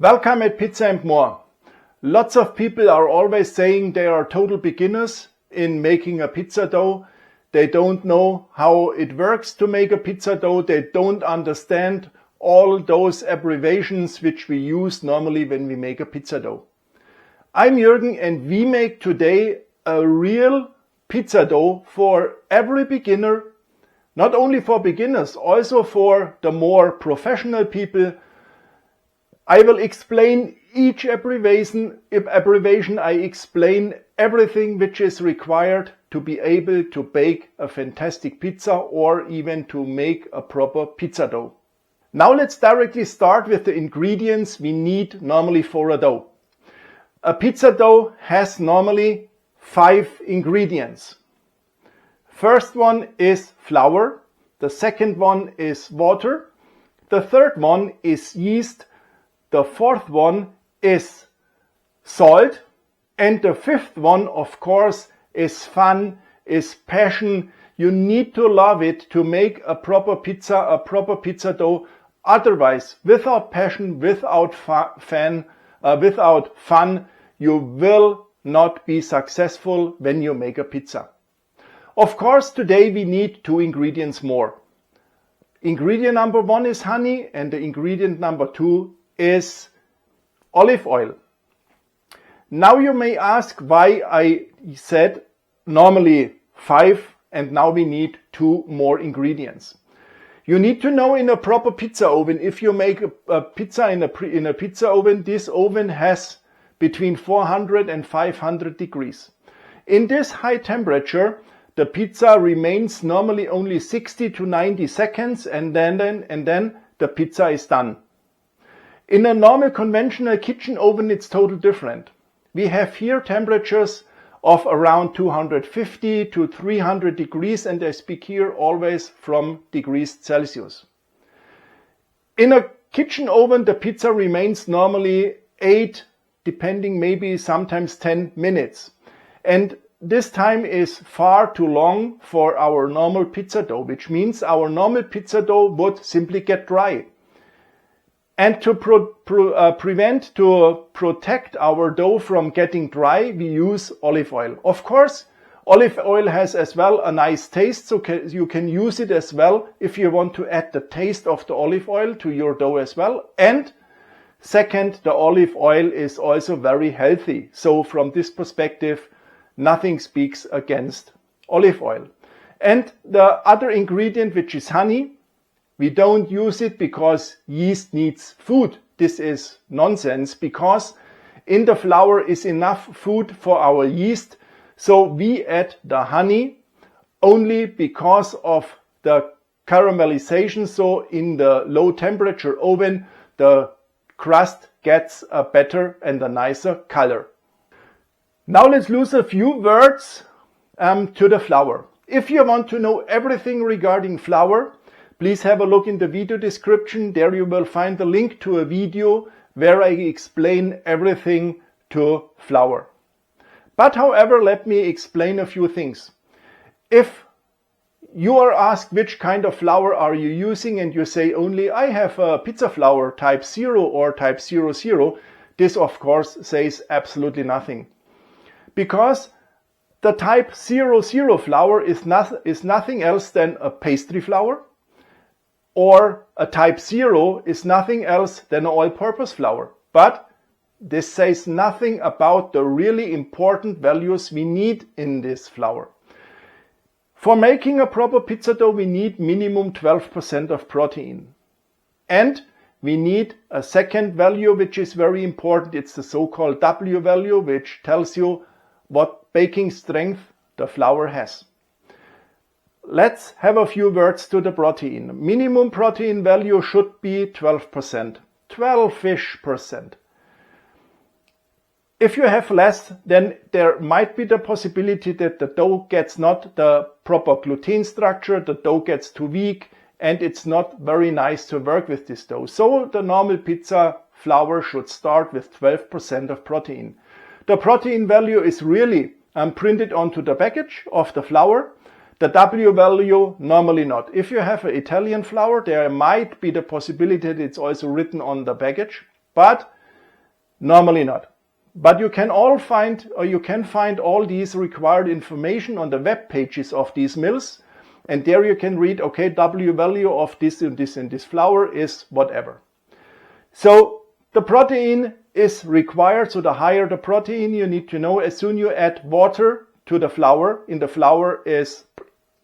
Welcome at Pizza and More. Lots of people are always saying they are total beginners in making a pizza dough. They don't know how it works to make a pizza dough. They don't understand all those abbreviations which we use normally when we make a pizza dough. I'm Jürgen and we make today a real pizza dough for every beginner, not only for beginners, also for the more professional people. I will explain each abbreviation. I explain everything which is required to be able to bake a fantastic pizza or even to make a proper pizza dough. Now let's directly start with the ingredients we need normally for a dough. A pizza dough has normally 5 ingredients. First one is flour, the second one is water, the third one is yeast, the fourth one is salt, and the fifth one, of course, is fun, is passion. You need to love it to make a proper pizza dough. Otherwise, without passion, without fun, you will not be successful when you make a pizza. Of course, today we need 2 ingredients more. Ingredient number 1 is honey, and the ingredient number 2 is olive oil. Now you may ask why I said normally 5 and now we need 2 more ingredients. You need to know in a proper pizza oven, if you make a pizza in a pizza oven, this oven has between 400 and 500 degrees. In this high temperature, the pizza remains normally only 60 to 90 seconds and then the pizza is done. In a normal conventional kitchen oven, it's totally different. We have here temperatures of around 250 to 300 degrees, and I speak here always from degrees Celsius. In a kitchen oven, the pizza remains normally 8, depending maybe sometimes 10 minutes. And this time is far too long for our normal pizza dough, which means our normal pizza dough would simply get dry. And to protect our dough from getting dry, we use olive oil. Of course, olive oil has as well a nice taste, so you can use it as well if you want to add the taste of the olive oil to your dough as well. And second, the olive oil is also very healthy. So from this perspective, nothing speaks against olive oil. And the other ingredient, which is honey, we don't use it because yeast needs food. This is nonsense because in the flour is enough food for our yeast. So we add the honey only because of the caramelization. So in the low temperature oven, the crust gets a better and a nicer color. Now let's lose a few words to the flour. If you want to know everything regarding flour, please have a look in the video description. There you will find the link to a video where I explain everything to flour. But however, let me explain a few things. If you are asked which kind of flour are you using and you say only I have a pizza flour type 0 or type 00, this of course says absolutely nothing. Because the type 00 flour is nothing else than a pastry flour, or a type 0 is nothing else than an all-purpose flour. But this says nothing about the really important values we need in this flour. For making a proper pizza dough, we need minimum 12% of protein. And we need a second value which is very important. It's the so-called W value, which tells you what baking strength the flour has. Let's have a few words to the protein. Minimum protein value should be 12%, 12-ish%. If you have less, then there might be the possibility that the dough gets not the proper gluten structure, the dough gets too weak, and it's not very nice to work with this dough. So the normal pizza flour should start with 12% of protein. The protein value is really printed onto the package of the flour. The W value, normally not. If you have an Italian flour, there might be the possibility that it's also written on the package, but Normally not. But you can find all these required information on the web pages of these mills. And there you can read, okay, W value of this and this and this flour is whatever. So the protein is required. So the higher the protein, you need to know as soon you add water to the flour. In the flour is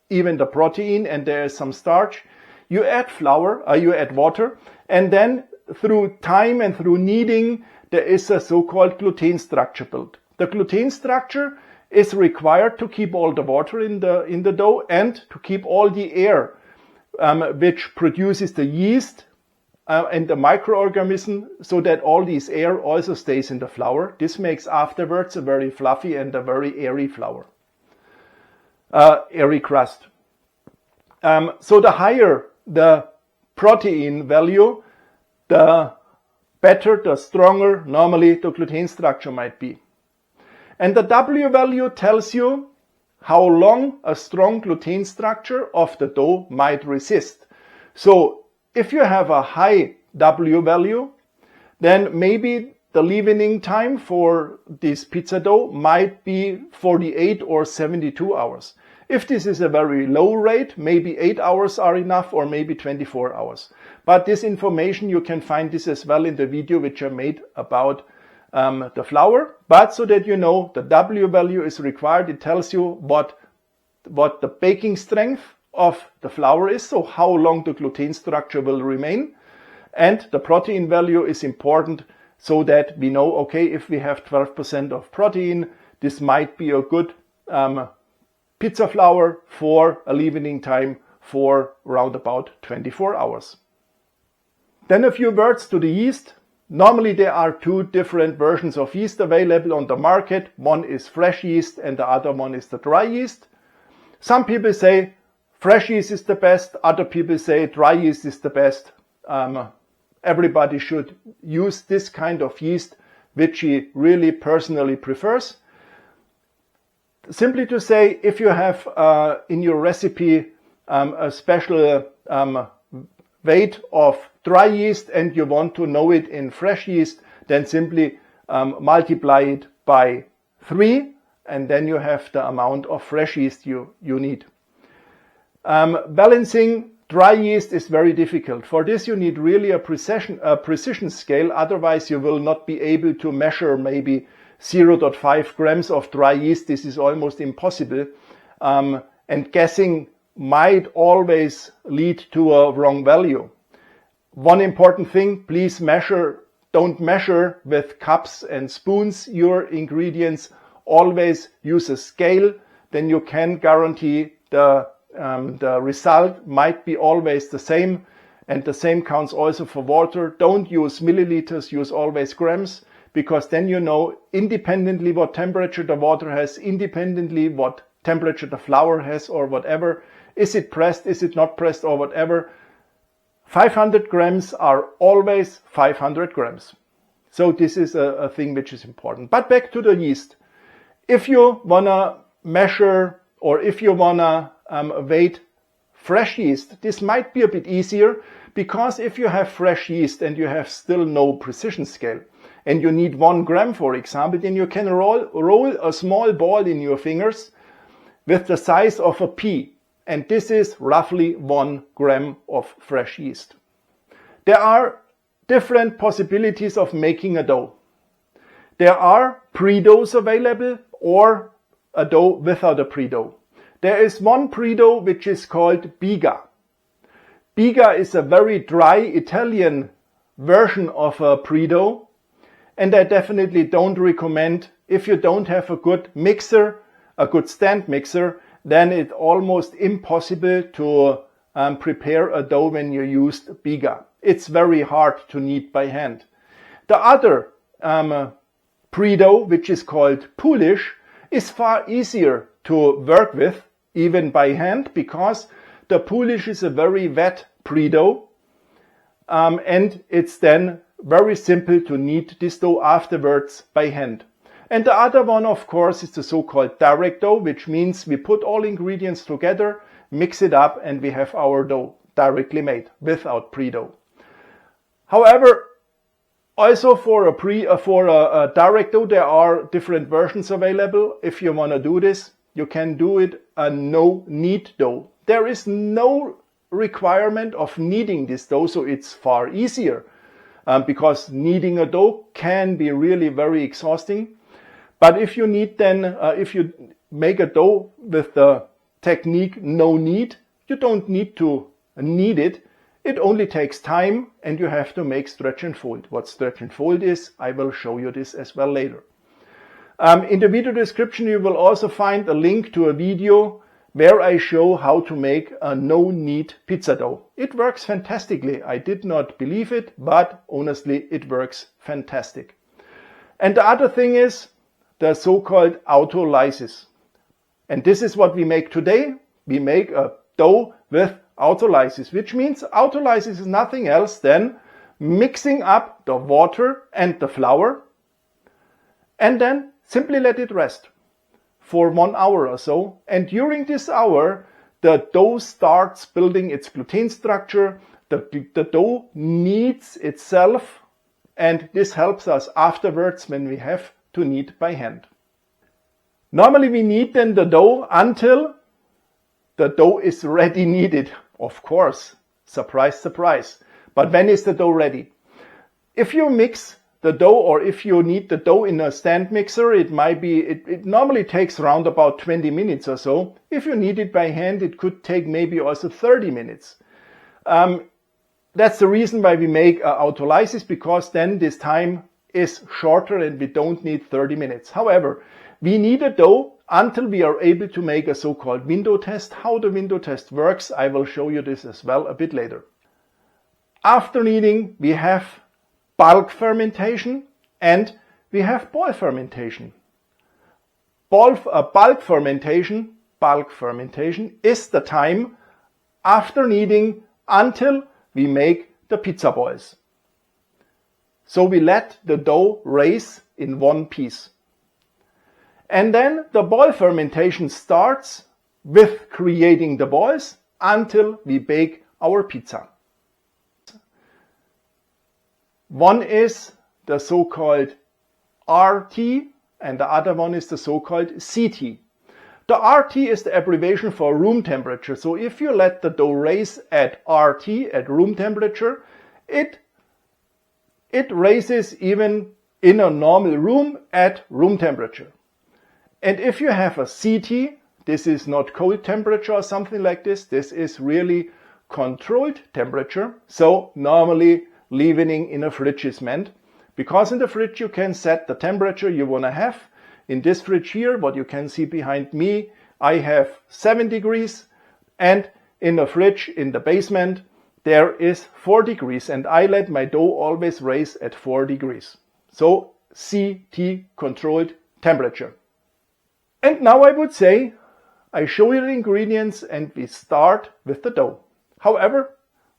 even the protein and there is some starch. You add you add water, and then through time and through kneading, there is a so-called gluten structure built. The gluten structure is required to keep all the water in the dough and to keep all the air, which produces the yeast and the microorganism, so that all this air also stays in the flour. This makes afterwards a very fluffy and a very airy flour, airy crust. So the higher the protein value, the better, the stronger normally the gluten structure might be. And the W value tells you how long a strong gluten structure of the dough might resist. So if you have a high W value, then maybe the leavening time for this pizza dough might be 48 or 72 hours. If this is a very low rate, maybe 8 hours are enough, or maybe 24 hours. But this information, you can find this as well in the video which I made about the flour. But so that you know, the W value is required. It tells you what the baking strength of the flour is, so how long the gluten structure will remain. And the protein value is important so that we know, okay, if we have 12% of protein, this might be a good pizza flour for a leavening time for around about 24 hours. Then a few words to the yeast. Normally there are two different versions of yeast available on the market. One is fresh yeast and the other one is the dry yeast. Some people say fresh yeast is the best, other people say dry yeast is the best. Everybody should use this kind of yeast which he really personally prefers. Simply to say, if you have in your recipe a special weight of dry yeast and you want to know it in fresh yeast, then simply multiply it by 3 and then you have the amount of fresh yeast you need. Balancing dry yeast is very difficult. For this you need really a precision scale, otherwise you will not be able to measure maybe 0.5 grams of dry yeast. This is almost impossible. And guessing might always lead to a wrong value. One important thing, please don't measure with cups and spoons your ingredients. Always use a scale, then you can guarantee the result might be always the same. And the same counts also for water. Don't use milliliters, use always grams, because then you know independently what temperature the water has, independently what temperature the flour has or whatever. Is it pressed, is it not pressed or whatever. 500 grams are always 500 grams. So this is a thing which is important. But back to the yeast. If you want to measure or if you want to weight fresh yeast, this might be a bit easier, because if you have fresh yeast and you have still no precision scale and you need 1 gram, for example, then you can roll a small ball in your fingers with the size of a pea. And this is roughly 1 gram of fresh yeast. There are different possibilities of making a dough. There are pre-doughs available or a dough without a pre-dough. There is one pre-dough which is called biga. Biga is a very dry Italian version of a pre-dough, and I definitely don't recommend. If you don't have a good mixer, a good stand mixer, then it's almost impossible to prepare a dough when you use biga. It's very hard to knead by hand. The other pre-dough, which is called Polish, is far easier to work with, even by hand, because the Polish is a very wet pre-dough, and it's then very simple to knead this dough afterwards by hand. And the other one, of course, is the so-called direct dough, which means we put all ingredients together, mix it up, and we have our dough directly made without pre-dough. However, Also for a direct dough, there are different versions available. If you want to do this, you can do it a no knead dough. There is no requirement of kneading this dough, so it's far easier because kneading a dough can be really very exhausting. But if you need if you make a dough with the technique no knead, you don't need to knead it. It only takes time and you have to make stretch and fold. What stretch and fold is, I will show you this as well later. In the video description you will also find a link to a video where I show how to make a no knead pizza dough. It works fantastically. I did not believe it, but honestly it works fantastic. And the other thing is the so-called Autolysis. And this is what we make today. We make a dough with Autolysis, which means Autolysis is nothing else than mixing up the water and the flour and then simply let it rest for 1 hour or so. And during this hour, the dough starts building its gluten structure. The dough kneads itself, and this helps us afterwards when we have to knead by hand. Normally we knead then the dough until the dough is ready kneaded. Of course, surprise, surprise. But when is the dough ready? If you mix the dough or if you knead the dough in a stand mixer, it normally takes around about 20 minutes or so. If you knead it by hand, it could take maybe also 30 minutes. That's the reason why we make Autolysis, because then this time is shorter and we don't need 30 minutes. However, we knead a dough until we are able to make a so-called window test. How the window test works, I will show you this as well a bit later. After kneading, we have bulk fermentation and we have boil fermentation. Bulk fermentation is the time after kneading until we make the pizza balls. So we let the dough raise in one piece. And then the boil fermentation starts with creating the balls until we bake our pizza. One is the so-called RT and the other one is the so-called CT. The RT is the abbreviation for room temperature. So if you let the dough raise at RT, at room temperature, it raises even in a normal room at room temperature. And if you have a CT, this is not cold temperature or something like this. This is really controlled temperature. So normally leavening in a fridge is meant, because in the fridge you can set the temperature you want to have. In this fridge here, what you can see behind me, I have 7 degrees, and in the fridge in the basement there is 4 degrees, and I let my dough always raise at 4 degrees. So CT, controlled temperature. And now I would say I show you the ingredients and we start with the dough. However,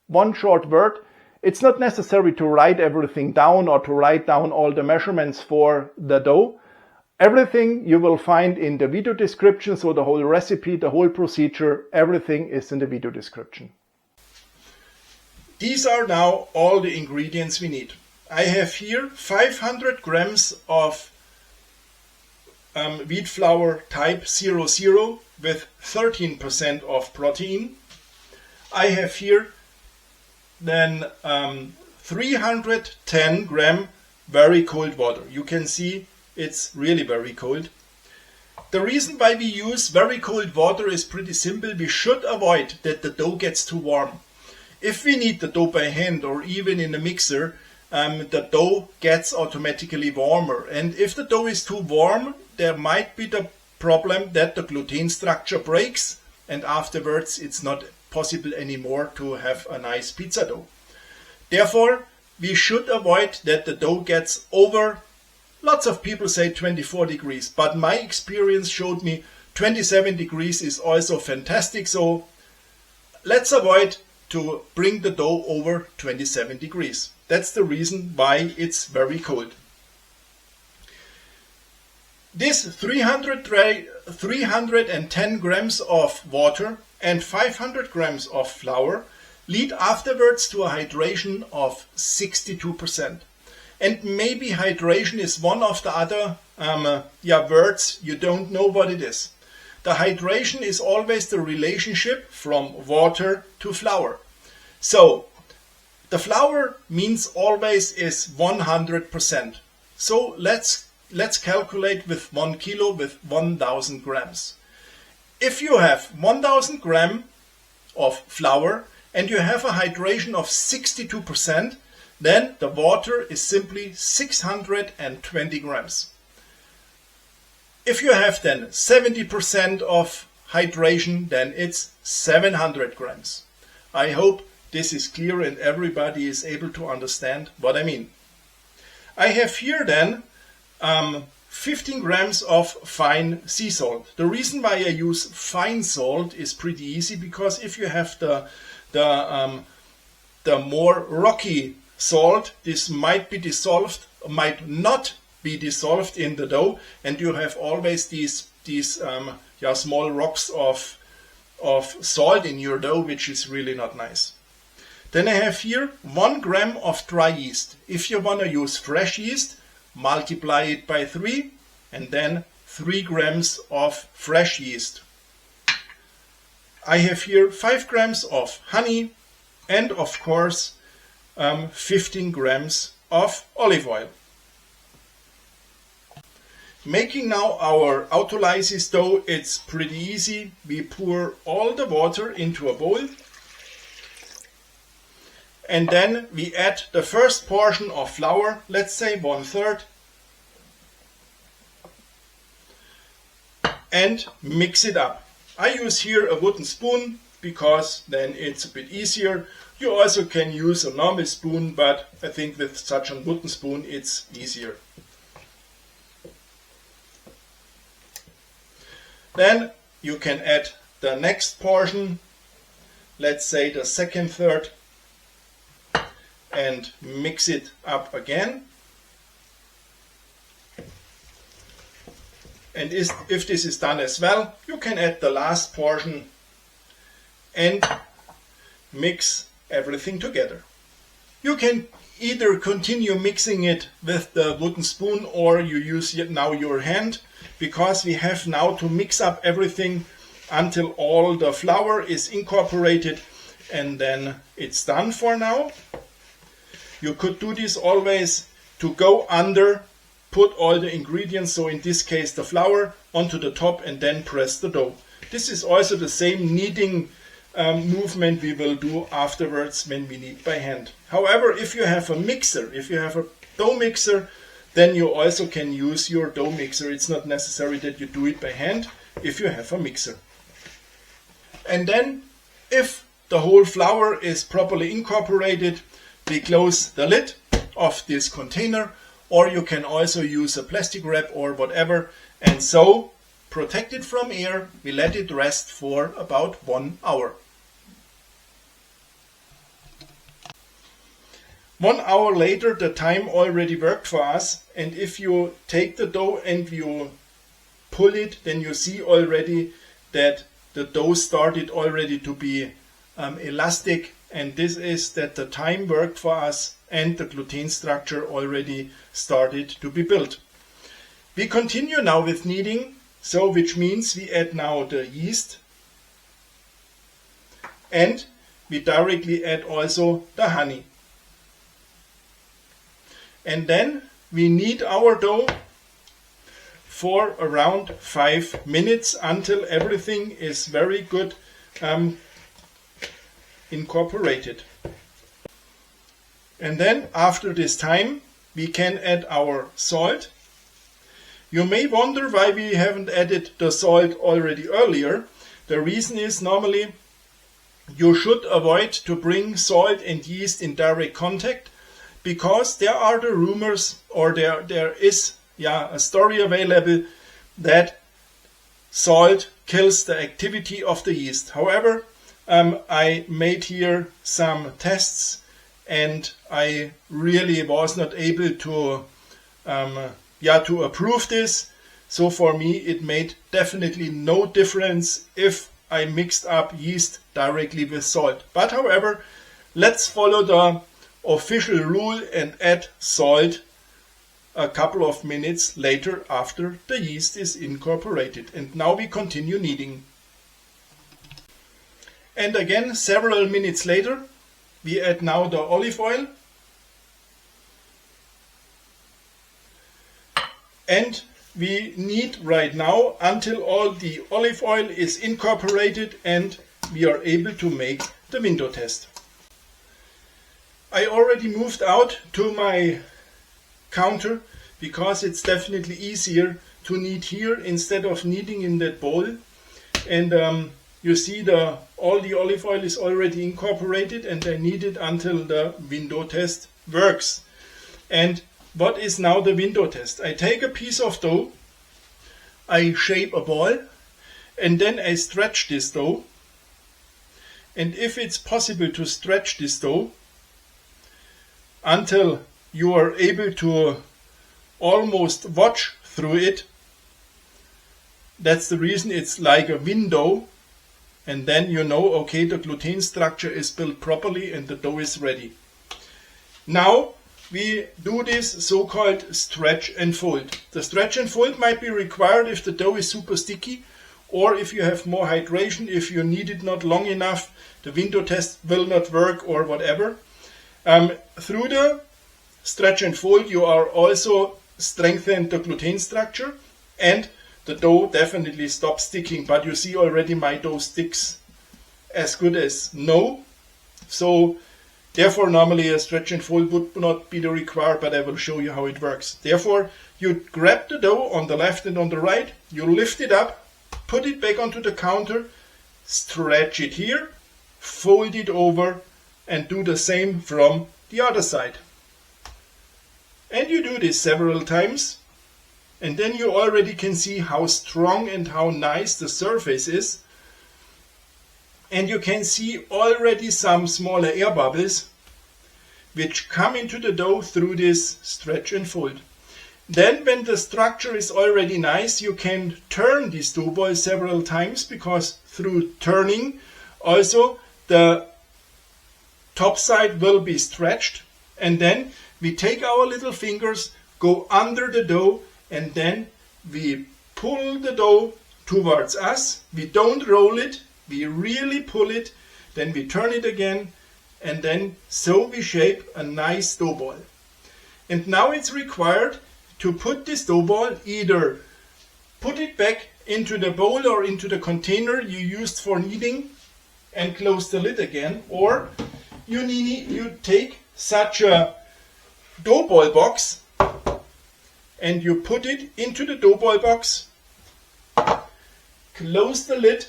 one short word, it's not necessary to write everything down or to write down all the measurements for the dough. Everything you will find in the video description, so the whole recipe, the whole procedure, everything is in the video description. These are now all the ingredients we need. I have here 500 grams of wheat flour type 00 with 13% of protein. I have here then 310 gram very cold water. You can see it's really very cold. The reason why we use very cold water is pretty simple. We should avoid that the dough gets too warm. If we knead the dough by hand or even in a mixer, the dough gets automatically warmer. And if the dough is too warm, there might be the problem that the gluten structure breaks and afterwards it's not possible anymore to have a nice pizza dough. Therefore, we should avoid that the dough gets over, lots of people say 24 degrees, but my experience showed me 27 degrees is also fantastic. So let's avoid to bring the dough over 27 degrees. That's the reason why it's very cold. This 310 grams of water and 500 grams of flour lead afterwards to a hydration of 62%. And maybe hydration is one of the other words you don't know what it is. The hydration is always the relationship from water to flour. So the flour means always is 100%. So let's calculate with 1 kilo with 1000 grams. If you have 1000 grams of flour and you have a hydration of 62%, then the water is simply 620 grams. If you have then 70% of hydration, then it's 700 grams. I hope this is clear and everybody is able to understand what I mean. I have here then 15 grams of fine sea salt. The reason why I use fine salt is pretty easy, because if you have the more rocky salt, this might be dissolved, might not be dissolved in the dough, and you have always these small rocks of salt in your dough, which is really not nice. Then I have here 1 gram of dry yeast. If you want to use fresh yeast, multiply it by 3, and then 3 grams of fresh yeast. I have here 5 grams of honey, and of course 15 grams of olive oil. Making now our Autolysis dough, it's pretty easy. We pour all the water into a bowl, and then we add the first portion of flour, let's say 1/3, and mix it up. I use here a wooden spoon because then it's a bit easier. You also can use a normal spoon, but I think with such a wooden spoon it's easier. Then you can add the next portion, let's say the second third, and mix it up again. And if this is done as well, you can add the last portion and mix everything together. You can either continue mixing it with the wooden spoon, or you use now your hand, because we have now to mix up everything until all the flour is incorporated, and then it's done for now. You could do this always to go under, put all the ingredients, so in this case the flour, onto the top, and then press the dough. This is also the same kneading movement we will do afterwards when we knead by hand. However, if you have a mixer, if you have a dough mixer, then you also can use your dough mixer. It's not necessary that you do it by hand if you have a mixer. And then, if the whole flour is properly incorporated, we close the lid of this container, or you can also use a plastic wrap or whatever, and so protect it from air. We let it rest for about 1 hour. 1 hour later, the time already worked for us, and if you take the dough and you pull it, then you see already that the dough started already to be elastic, and this is that the time worked for us and the gluten structure already started to be built. We continue now with kneading, so which means we add now the yeast, and we directly add also the honey. And then we knead our dough for around 5 minutes until everything is very good incorporated. And then after this time we can add our salt. You may wonder why we haven't added the salt already earlier. The reason is, normally you should avoid to bring salt and yeast in direct contact, because there are the rumors, or there is a story available that salt kills the activity of the yeast. However, I made here some tests and I really was not able to approve this. So for me it made definitely no difference if I mixed up yeast directly with salt. But however, let's follow the official rule and add salt a couple of minutes later after the yeast is incorporated. And now we continue kneading. And again, several minutes later, we add now the olive oil. And we knead right now until all the olive oil is incorporated and we are able to make the window test. I already moved out to my counter because it's definitely easier to knead here instead of kneading in that bowl. And you see all the olive oil is already incorporated, and I knead it until the window test works. And what is now the window test? I take a piece of dough, I shape a ball, and then I stretch this dough. And if it's possible to stretch this dough until you are able to almost watch through it, that's the reason it's like a window. And then you know, okay, the gluten structure is built properly and the dough is ready. Now we do this so-called stretch and fold. The stretch and fold might be required if the dough is super sticky, or if you have more hydration, if you knead it not long enough, the window test will not work or whatever. Through the stretch and fold you are also strengthen the gluten structure, and the dough definitely stops sticking. But you see already my dough sticks as good as no. So therefore normally a stretch and fold would not be the required, but I will show you how it works. Therefore you grab the dough on the left and on the right, you lift it up, put it back onto the counter, stretch it here, fold it over, and do the same from the other side. And you do this several times, and then you already can see how strong and how nice the surface is. And you can see already some smaller air bubbles which come into the dough through this stretch and fold. Then when the structure is already nice, you can turn this dough ball several times, because through turning also the top side will be stretched. And then we take our little fingers, go under the dough, and then we pull the dough towards us. We don't roll it, we really pull it, then we turn it again, and then so we shape a nice dough ball. And now it's required to put this dough ball, either put it back into the bowl or into the container you used for kneading and close the lid again, or you take such a dough ball box and you put it into the dough ball box, close the lid,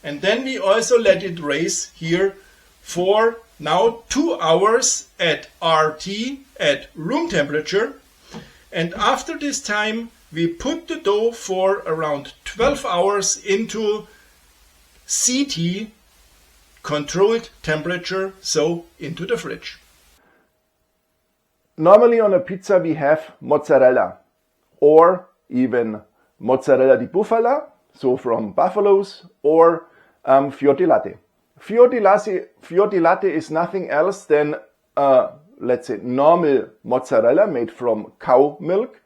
and then we also let it raise here for now 2 hours at RT at room temperature. And after this time we put the dough for around 12 hours into CT, controlled temperature, so into the fridge. Normally on a pizza we have mozzarella, or even mozzarella di bufala, so from buffaloes, or fior di latte. Fior di latte is nothing else than let's say normal mozzarella made from cow milk,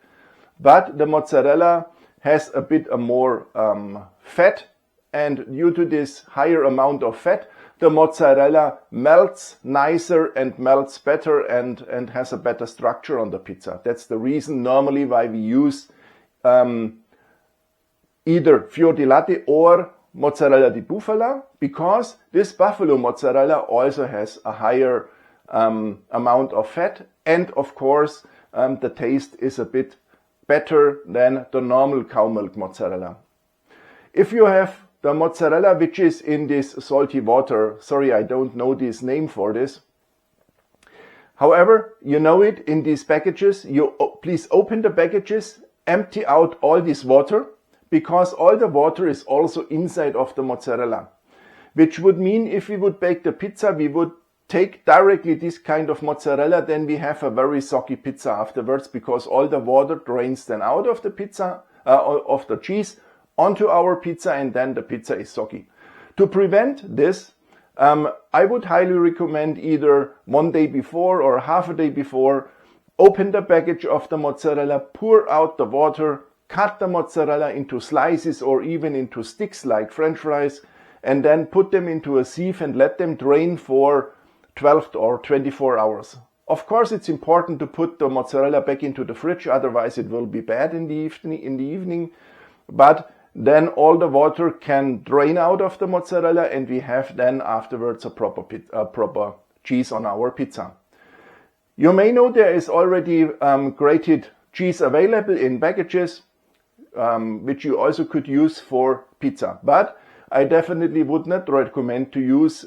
but the mozzarella has a bit more fat, and due to this higher amount of fat, the mozzarella melts nicer and melts better and has a better structure on the pizza. That's the reason normally why we use either fior di latte or mozzarella di bufala, because this buffalo mozzarella also has a higher amount of fat, and of course the taste is a bit better than the normal cow milk mozzarella. If you have the mozzarella which is in this salty water, sorry, I don't know this name for this. However, you know it in these packages. Please open the packages, empty out all this water, because all the water is also inside of the mozzarella. Which would mean if we would bake the pizza, we would take directly this kind of mozzarella, then we have a very soggy pizza afterwards, because all the water drains then out of the pizza, of the cheese, onto our pizza, and then the pizza is soggy. To prevent this, I would highly recommend either 1 day before or half a day before open the package of the mozzarella, pour out the water, cut the mozzarella into slices or even into sticks like French fries, and then put them into a sieve and let them drain for 12 or 24 hours. Of course, it's important to put the mozzarella back into the fridge, otherwise it will be bad in the evening. But then all the water can drain out of the mozzarella, and we have then afterwards a proper cheese on our pizza. You may know there is already grated cheese available in packages, which you also could use for pizza. But I definitely would not recommend to use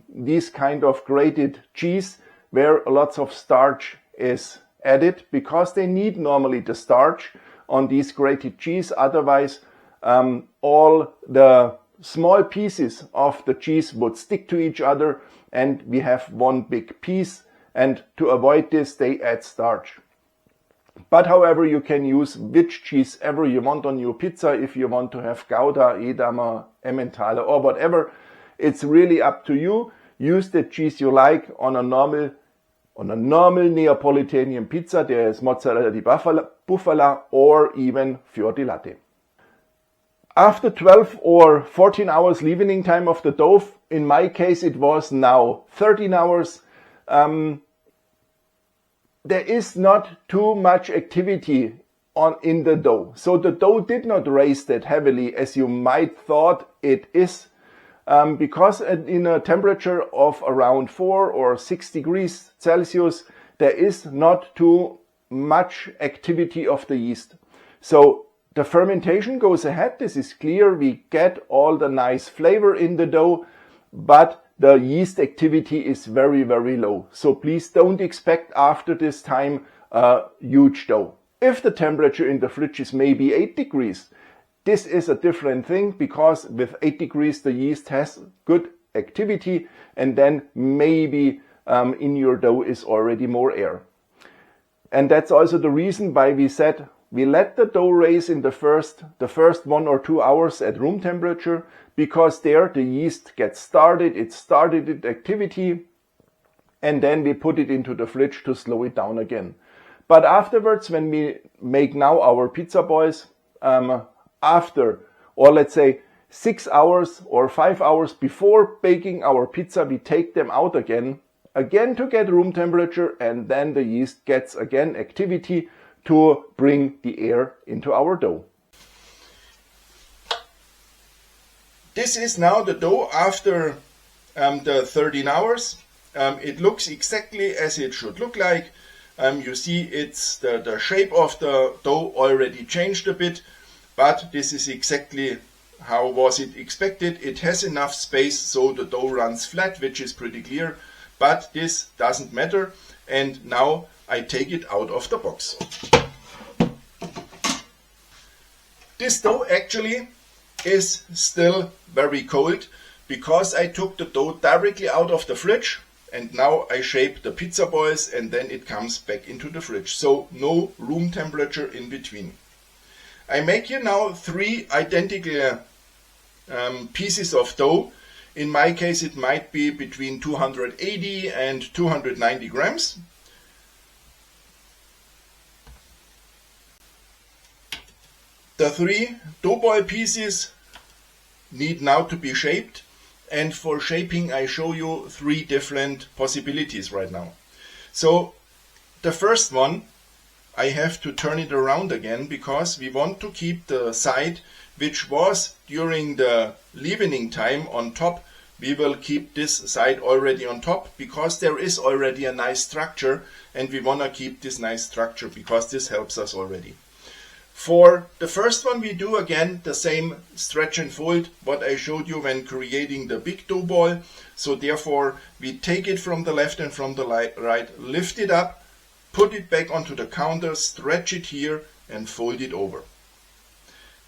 this kind of grated cheese where lots of starch is added, because they need normally the starch on these grated cheese. Otherwise, all the small pieces of the cheese would stick to each other and we have one big piece. And to avoid this, they add starch. But however, you can use which cheese ever you want on your pizza. If you want to have Gouda, Edamer, Emmentaler or whatever, it's really up to you. Use the cheese you like. On a normal Neapolitan pizza, there is mozzarella di bufala or even fior di latte. After 12 or 14 hours leavening time of the dough, in my case it was now 13 hours, there is not too much activity in the dough. So the dough did not raise that heavily as you might thought it is, because in a temperature of around 4 or 6 degrees Celsius, there is not too much activity of the yeast. So the fermentation goes ahead. This is clear. We get all the nice flavor in the dough, but the yeast activity is very, very low. So please don't expect after this time a huge dough. If the temperature in the fridge is maybe 8 degrees, this is a different thing, because with 8 degrees the yeast has good activity, and then maybe in your dough is already more air. And that's also the reason why we said we let the dough raise in the first 1 or 2 hours at room temperature, because there the yeast gets started, it started its activity, and then we put it into the fridge to slow it down again. But afterwards, when we make now our pizza boys, after, or let's say 6 hours or 5 hours before baking our pizza, we take them out again to get room temperature, and then the yeast gets again activity to bring the air into our dough. This is now the dough after the 13 hours. It looks exactly as it should look like. You see it's the shape of the dough already changed a bit, but this is exactly how was it expected. It has enough space so the dough runs flat, which is pretty clear, but this doesn't matter. And now I take it out of the box. This dough actually is still very cold, because I took the dough directly out of the fridge, and now I shape the pizza boys and then it comes back into the fridge. So no room temperature in between. I make here now 3 identical pieces of dough. In my case it might be between 280 and 290 grams. The 3 dough ball pieces need now to be shaped, and for shaping I show you 3 different possibilities right now. So the first one, I have to turn it around again, because we want to keep the side which was during the leavening time on top. We will keep this side already on top, because there is already a nice structure, and we want to keep this nice structure because this helps us already. For the first one we do again the same stretch and fold what I showed you when creating the big dough ball. So therefore we take it from the left and from the right, lift it up, put it back onto the counter, stretch it here and fold it over.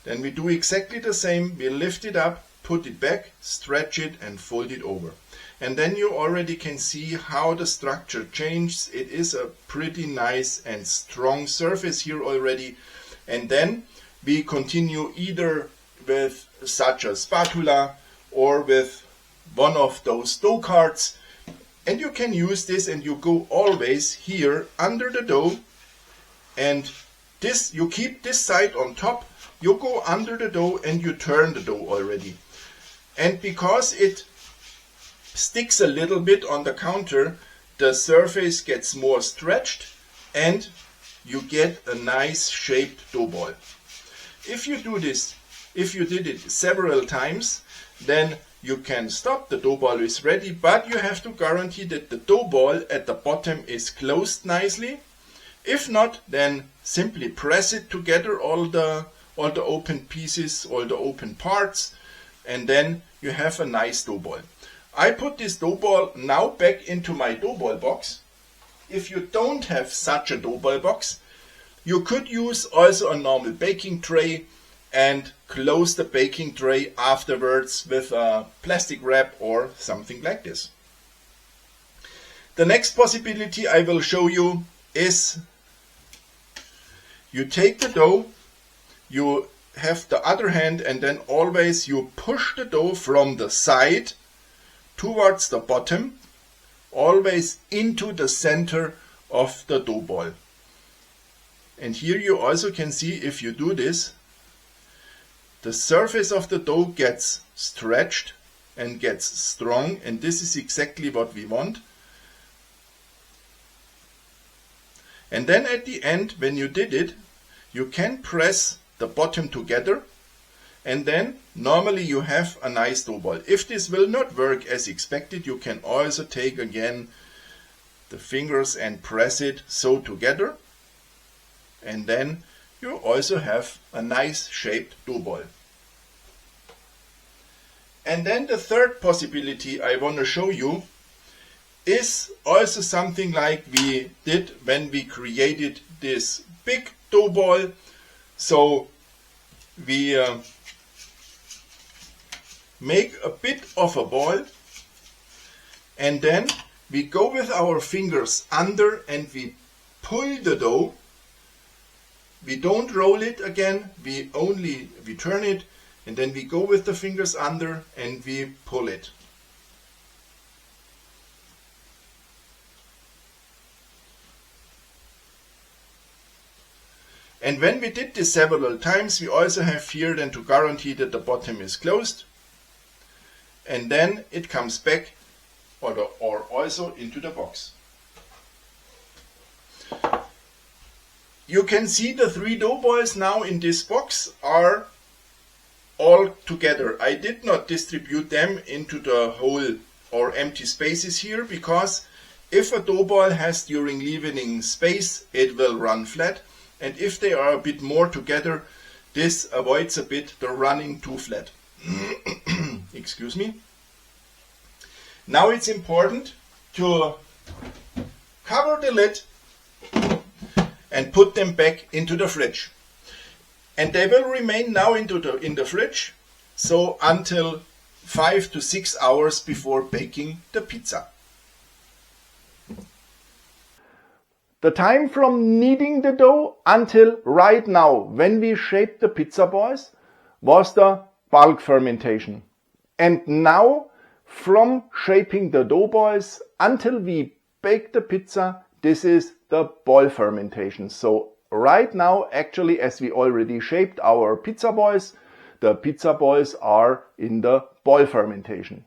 Then we do exactly the same. We lift it up, put it back, stretch it and fold it over. And then you already can see how the structure changes. It is a pretty nice and strong surface here already. And then we continue either with such a spatula or with one of those dough carts, And you can use this, and you go always here under the dough, and this, you keep this side on top, you go under the dough and you turn the dough already. And because it sticks a little bit on the counter, the surface gets more stretched and you get a nice shaped dough ball. If you do this, if you did it several times, then you can stop, the dough ball is ready, but you have to guarantee that the dough ball at the bottom is closed nicely. If not, then simply press it together, all the open pieces, all the open parts, and then you have a nice dough ball. I put this dough ball now back into my dough ball box. If you don't have such a dough ball box, you could use also a normal baking tray and close the baking tray afterwards with a plastic wrap or something like this. The next possibility I will show you is you take the dough, you have the other hand, and then always you push the dough from the side towards the bottom, always into the center of the dough ball. And here you also can see, if you do this, the surface of the dough gets stretched and gets strong, and this is exactly what we want. And then at the end, when you did it, you can press the bottom together, and then normally you have a nice dough ball. If this will not work as expected, you can also take again the fingers and press it so together, and then you also have a nice shaped dough ball. And then the third possibility I want to show you is also something like we did when we created this big dough ball. So we make a bit of a ball, and then we go with our fingers under and we pull the dough. We don't roll it again, we turn it, and then we go with the fingers under and we pull it. And when we did this several times, we also have here then to guarantee that the bottom is closed, and then it comes back or also into the box. You can see the 3 dough balls now in this box are all together. I did not distribute them into the whole or empty spaces here, because if a dough ball has during leavening space, it will run flat. And if they are a bit more together, this avoids a bit the running too flat. Excuse me. Now it's important to cover the lid and put them back into the fridge. And they will remain now in the fridge, so until 5 to 6 hours before baking the pizza. The time from kneading the dough until right now, when we shaped the pizza balls, was the bulk fermentation. And now, from shaping the dough balls until we bake the pizza, this is the ball fermentation. So right now, actually, as we already shaped our pizza balls, the pizza balls are in the ball fermentation.